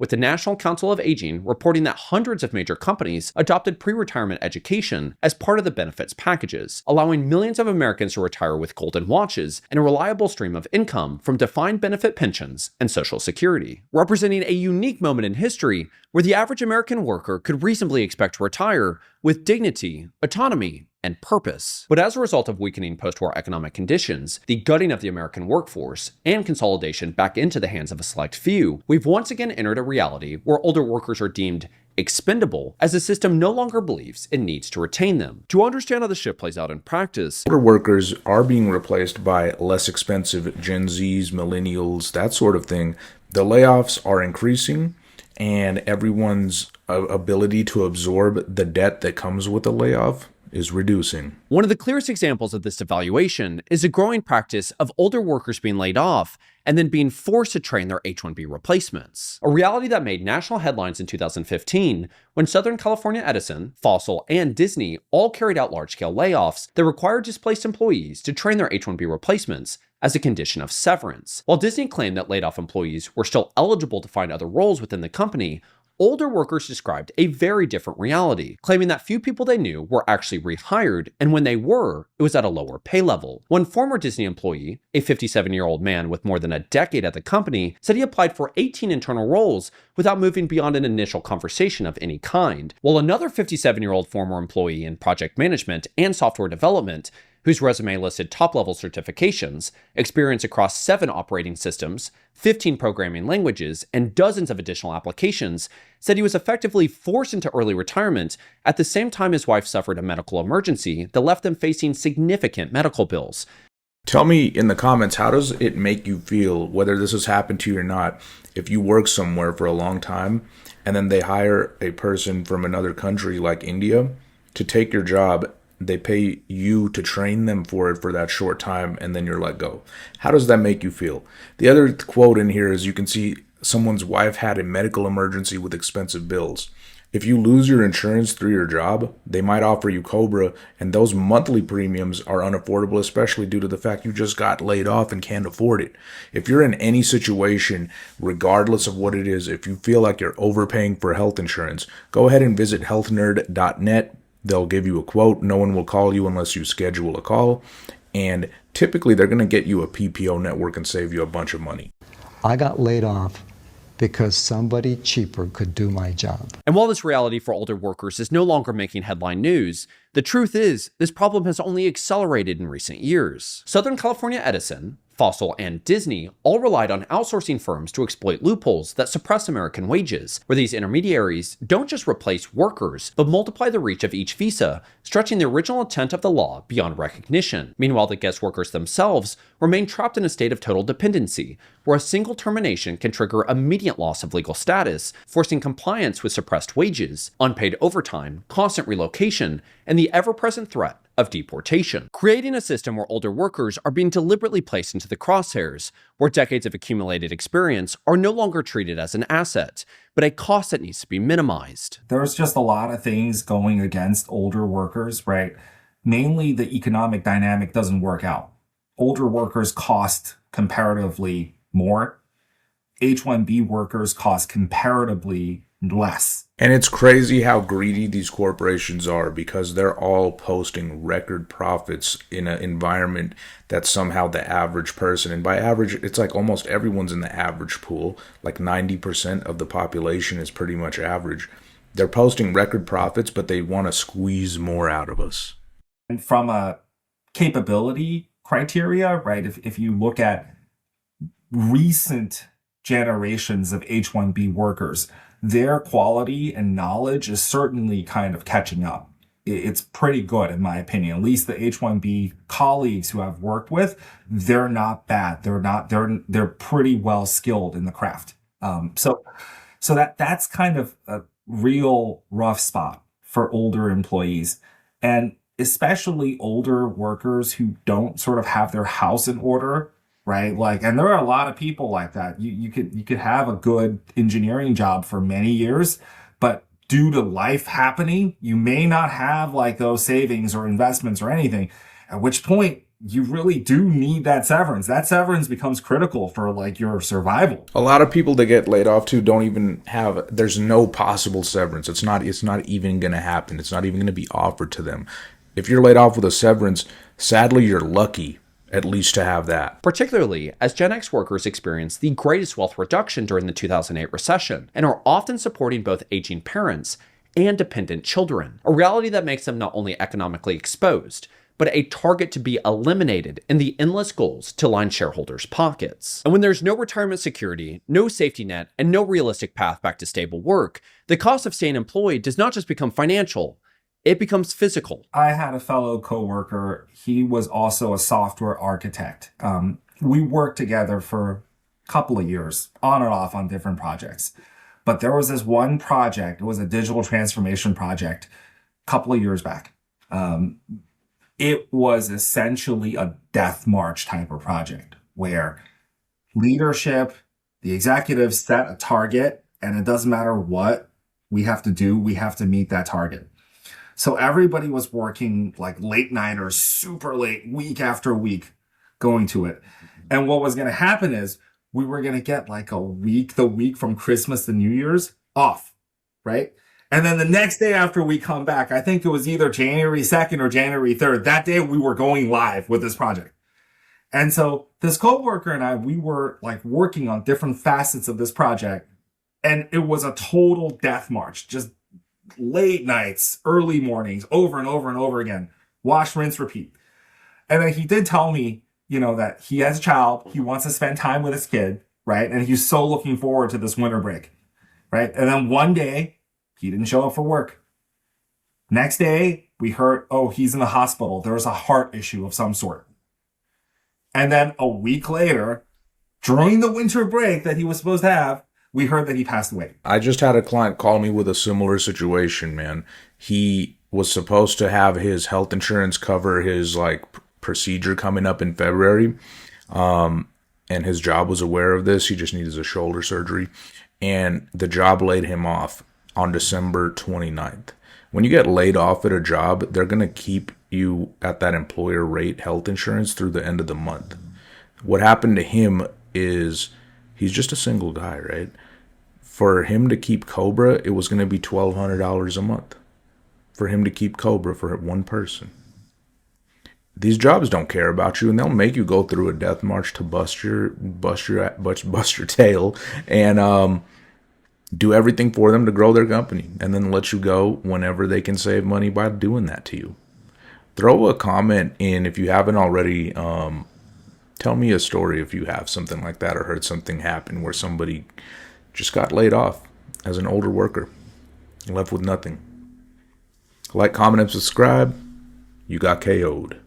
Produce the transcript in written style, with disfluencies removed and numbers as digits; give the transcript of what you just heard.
with the National Council of Aging reporting that hundreds of major companies adopted pre-retirement education as part of the benefits packages, allowing millions of Americans to retire with golden watches and a reliable stream of income from defined benefit pensions and Social Security, representing a unique moment in history where the average American worker could reasonably expect to retire with dignity, autonomy, and purpose. But as a result of weakening post-war economic conditions, the gutting of the American workforce, and consolidation back into the hands of a select few, we've once again entered a reality where older workers are deemed expendable as the system no longer believes it needs to retain them. To understand how the shift plays out in practice, older workers are being replaced by less expensive Gen Zs, millennials, that sort of thing. The layoffs are increasing, and everyone's ability to absorb the debt that comes with a layoff is reducing. One of the clearest examples of this devaluation is a growing practice of older workers being laid off and then being forced to train their H-1B replacements. A reality that made national headlines in 2015 when Southern California Edison, Fossil, and Disney all carried out large-scale layoffs that required displaced employees to train their H-1B replacements as a condition of severance. While Disney claimed that laid-off employees were still eligible to find other roles within the company, older workers described a very different reality, claiming that few people they knew were actually rehired, and when they were, it was at a lower pay level. One former Disney employee, a 57-year-old man with more than a decade at the company, said he applied for 18 internal roles without moving beyond an initial conversation of any kind, while another 57-year-old former employee in project management and software development, whose resume listed top-level certifications, experience across 7 operating systems, 15 programming languages, and dozens of additional applications, said he was effectively forced into early retirement at the same time his wife suffered a medical emergency that left them facing significant medical bills. Tell me in the comments, how does it make you feel, whether this has happened to you or not, if you work somewhere for a long time and then they hire a person from another country like India to take your job? They pay you to train them for it for that short time, and then you're let go. How does that make you feel? The other quote in here is you can see someone's wife had a medical emergency with expensive bills. If you lose your insurance through your job, they might offer you COBRA, and those monthly premiums are unaffordable, especially due to the fact you just got laid off and can't afford it. If you're in any situation, regardless of what it is, if you feel like you're overpaying for health insurance, go ahead and visit healthnerd.net. They'll give you a quote. No one will call you unless you schedule a call. And typically they're going to get you a PPO network and save you a bunch of money. I got laid off because somebody cheaper could do my job. And while this reality for older workers is no longer making headline news, the truth is this problem has only accelerated in recent years. Southern California Edison, Fossil, and Disney all relied on outsourcing firms to exploit loopholes that suppress American wages, where these intermediaries don't just replace workers, but multiply the reach of each visa, stretching the original intent of the law beyond recognition. Meanwhile, the guest workers themselves remain trapped in a state of total dependency, where a single termination can trigger immediate loss of legal status, forcing compliance with suppressed wages, unpaid overtime, constant relocation, and the ever-present threat of deportation, creating a system where older workers are being deliberately placed into the crosshairs, where decades of accumulated experience are no longer treated as an asset, but a cost that needs to be minimized. There's just a lot of things going against older workers, right? Mainly the economic dynamic doesn't work out. Older workers cost comparatively more. H-1B workers cost comparatively less. And it's crazy how greedy these corporations are, because they're all posting record profits in an environment that's somehow the average person. And by average, it's like almost everyone's in the average pool. Like 90% of the population is pretty much average. They're posting record profits, but they want to squeeze more out of us. And from a capability criteria, right? If you look at recent generations of H-1B workers, their quality and knowledge is certainly kind of catching up. It's pretty good, in my opinion. At least the H-1B colleagues who I've worked with, they're not bad. They're pretty well skilled in the craft. So that's kind of a real rough spot for older employees, and especially older workers who don't sort of have their house in order. Right. Like, and there are a lot of people like that. You could have a good engineering job for many years, but due to life happening, you may not have like those savings or investments or anything, at which point you really do need that severance. That severance becomes critical for like your survival. A lot of people that get laid off too don't even have, there's no possible severance. It's not even going to happen. It's not even going to be offered to them. If you're laid off with a severance, sadly, you're lucky at least to have that. Particularly as Gen X workers experienced the greatest wealth reduction during the 2008 recession and are often supporting both aging parents and dependent children, a reality that makes them not only economically exposed, but a target to be eliminated in the endless goals to line shareholders' pockets. And when there's no retirement security, no safety net, and no realistic path back to stable work, the cost of staying employed does not just become financial, it becomes physical. I had a fellow coworker. He was also a software architect. We worked together for a couple of years, on and off on different projects. But there was this one project, it was a digital transformation project a couple of years back. It was essentially a death march type of project where leadership, the executives set a target, and it doesn't matter what we have to do, we have to meet that target. So everybody was working like late nighters, super late, week after week, going to it. And what was going to happen is we were going to get like the week from Christmas to New Year's off, right? And then the next day after we come back, I think it was either January 2nd or January 3rd. That day we were going live with this project. And so this coworker and I, we were like working on different facets of this project. And it was a total death march, just late nights, early mornings, over and over and over again. Wash, rinse, repeat. And then he did tell me, that he has a child. He wants to spend time with his kid, right? And he's so looking forward to this winter break, right? And then one day, he didn't show up for work. Next day, we heard, he's in the hospital. There was a heart issue of some sort. And then a week later, during the winter break that he was supposed to have, we heard that he passed away. I just had a client call me with a similar situation, man. He was supposed to have his health insurance cover his procedure coming up in February. And his job was aware of this. He just needed a shoulder surgery. And the job laid him off on December 29th. When you get laid off at a job, they're going to keep you at that employer rate health insurance through the end of the month. What happened to him is he's just a single guy, right? For him to keep Cobra, it was going to be $1,200 a month. For him to keep Cobra for one person. These jobs don't care about you, and they'll make you go through a death march to bust your tail and do everything for them to grow their company, and then let you go whenever they can save money by doing that to you. Throw a comment in if you haven't already. Tell me a story if you have something like that or heard something happen where somebody just got laid off as an older worker, left with nothing. Like, comment, and subscribe. You got KO'd.